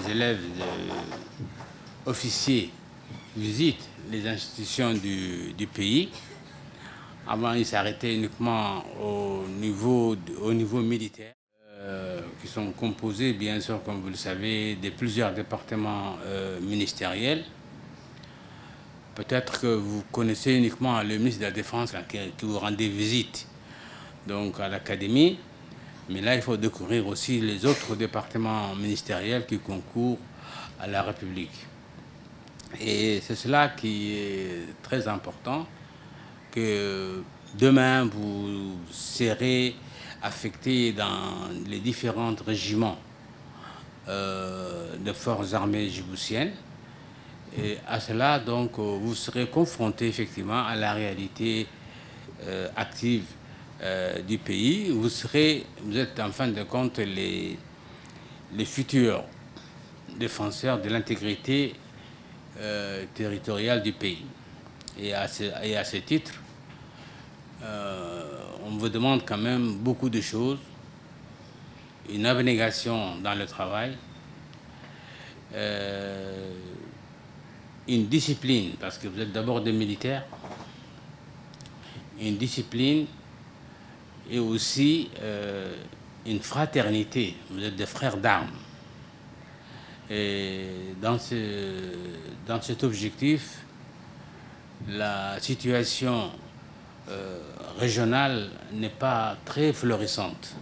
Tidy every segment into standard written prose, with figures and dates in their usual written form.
les élèves officiers visitent les institutions du pays. Avant, ils s'arrêtaient uniquement au niveau militaire, qui sont composés, bien sûr, comme vous le savez, de plusieurs départements ministériels. Peut-être que vous connaissez uniquement le ministre de la Défense qui vous rendait visite donc, à l'académie. Mais là, il faut découvrir aussi les autres départements ministériels qui concourent à la République. Et c'est cela qui est très important, que demain, vous serez affecté dans les différents régiments des forces armées djiboutiennes. Et à cela, donc, vous serez confronté effectivement à la réalité active du pays. Vous êtes en fin de compte les futurs défenseurs de l'intégrité territoriale du pays. Et à ce titre, on vous demande quand même beaucoup de choses, une abnégation dans le travail, une discipline, parce que vous êtes d'abord des militaires, une discipline et aussi une fraternité. Vous êtes des frères d'armes. Et dans cet objectif, la situation régionale n'est pas très florissante.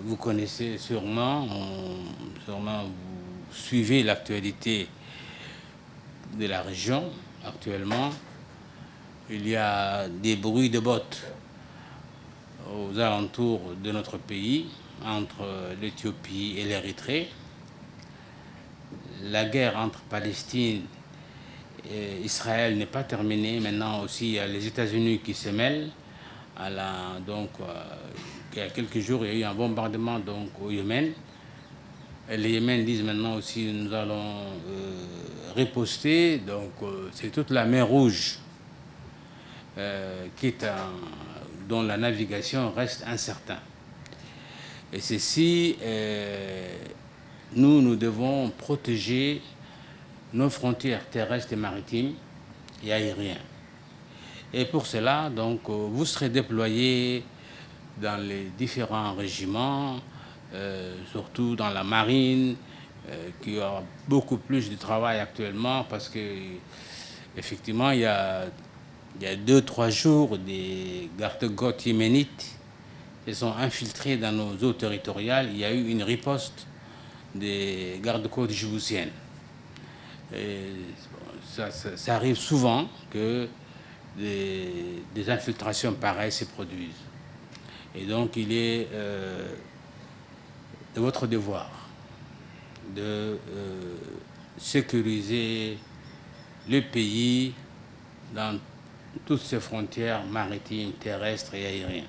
Vous connaissez sûrement vous suivez l'actualité de la région actuellement. Il y a des bruits de bottes aux alentours de notre pays, entre l'Éthiopie et l'Érythrée. La guerre entre Palestine et Israël n'est pas terminée. Maintenant aussi, il y a les États-Unis qui se mêlent. Il y a quelques jours, il y a eu un bombardement donc, au Yémen. Et les Yémen disent maintenant aussi nous allons riposter. Donc c'est toute la mer Rouge dont la navigation reste incertaine. Et ceci, nous devons protéger nos frontières terrestres et maritimes et aériennes. Et pour cela, donc, vous serez déployés dans les différents régiments, surtout dans la marine, qui a beaucoup plus de travail actuellement parce que, effectivement, il y a 2-3 jours, des gardes-côtes yéménites se sont infiltrés dans nos eaux territoriales. Il y a eu une riposte des gardes-côtes djiboutiennes. Ça arrive souvent que des infiltrations pareilles se produisent. Et donc, il est de votre devoir de sécuriser le pays dans toutes ses frontières maritimes, terrestres et aériennes.